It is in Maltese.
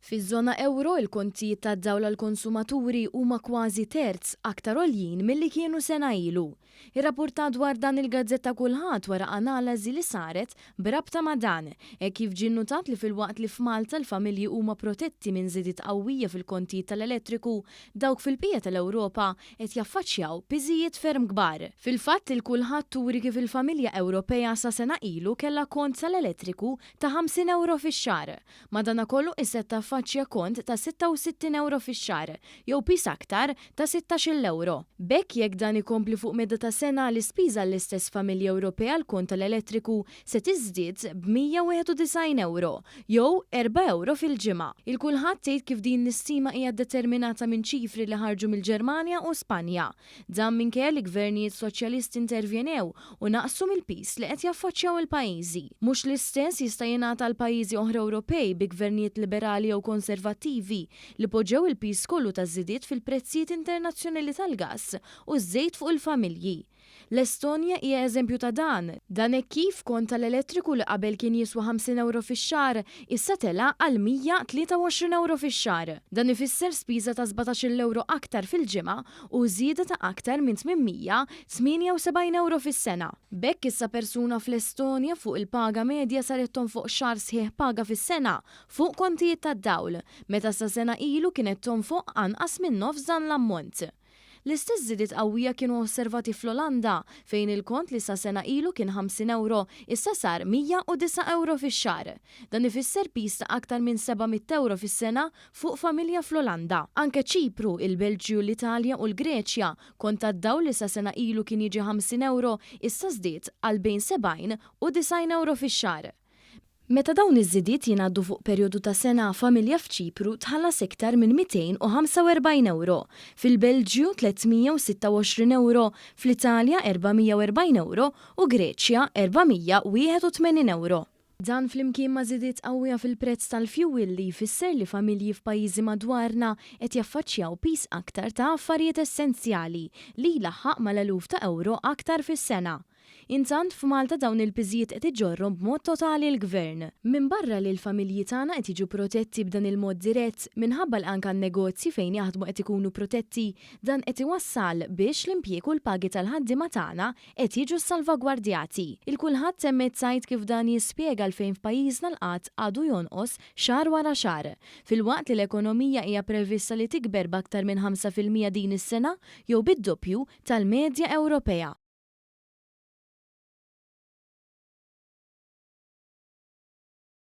Fiż-żona euro il-kontijiet tad-dawla l-konsumaturi huma kważi terz aktar għoljin milli kienu sena ilu. Ir-rapportat dwar dan il-gazzetta kulħadd wara analiżi li saret b'rabta ma' dan, kif ġie nnutat li filwaqt li f'Malta l-familji huma protetti minn żidiet qawwija fil-kontijiet tal-elettriku, dawk fil-bqija tal-Ewropa qed jaffaċċjaw piżijiet ferm kbar. Fil-fatt il-kulħadd turi kif il-familja Ewropea sa sena ilu kellha kont tal-elettriku ta' 50 euro fix-xahar. Madankollu is-setta faċċja kont ta' 66 euro fix-xahar, jew pis aktar ta' 16 euro. Bekk jekk dan ikompli fuq medda ta' sena l-ispiża l-istess familja Ewropea l-kont tal-elettriku se tiżdied b'191 euro, jew 4 euro fil-ġimgħa. Il-kulħadd tgħid kif din l-istima hija determinata minn ċifri li ħarġu mill-Ġermanja u Spanja. Dan minkejja li gvernijiet soċjalisti intervjenew u naqsu mill-pis li qed jaffaċċjaw il-pajjiżi. Mhux l-istess jista' jingħata għal pajjiżi oħra Ewropej bi gvernijiet liberali jew konservattivi li poġġew il-pis kollu taż-żidiet fil-prezzijiet internazzjonali tal-gass u ż-żejt fuq il-familji. L-Estonja hija eżempju ta' dan. Dan hekk kif kont tal-elettriku li qabel kien jiswa 50 euro fix-xahar issa tela għal 123 euro fix-xahar. Dan ifisser spiża ta' 17 euro aktar fil-ġimgħa u żieda ta' aktar minn 878 euro fis-sena. Bekk issa persuna fl-Estonja fuq il-paga medja saret tonfoq xahar sħiħ paga fis-sena fuq kontijiet tad-dawl, meta sa sena ilu kienet tonfoq anqas minn nofs dan l-ammont. L-istess żidiet qawwija kienu osservati fl-Olanda fejn il-kont li sa sena ilu kien 50 euro issa sar 109 euro fix-xahar. Dan ifisser pis ta' aktar minn 700 euro fis-sena fuq familja fl-Olanda. Anke Ċipru, il-Belġju, l-Italja u l-Greċja kont tad-dawl li sa sena ilu kien jiġi 50 euro issa żdied għal bejn 70 u 90 euro fix-xahar. Meta dawn iż-żidiet jingħaddu fuq perjodu ta' sena, familja f'Ċipru tħallas iktar minn 245 euro, fil-Belġju 326 euro, fl-Italja 440 euro u Greċja 481 euro. Dan flimkien ma' żidiet qawwija fil-prezz tal-fjuwil li jfisser li familji f'pajjiżi madwarna qed jaffaċċjaw pis aktar ta' affarijiet essenzjali li jlaħħaq mal-eluf ta' euro aktar fis-sena. Intant f'Malta dawn il-piżijiet qed iġorrom b'mod totali l-gvern. Minn barra li l-familji tagħna qed jiġu protetti b'dan il-mod dirett minħabba l anke n-negozji fejn jaħdmu qed ikunu protetti, dan qed iwassal biex l-impjieg u l-pagi tal-ħaddiema tagħna qed jiġu salvagwardjati. Il-kulħadd semmet sajt kif dan jispjega fejn f'pajjiżna l-qatt għadu jonqos xahar wara xahar. Filwaqt li l-ekonomija hija prevista li tikber b'aktar minn 5% din is-sena jew bid-doppju tal-medja Ewropea.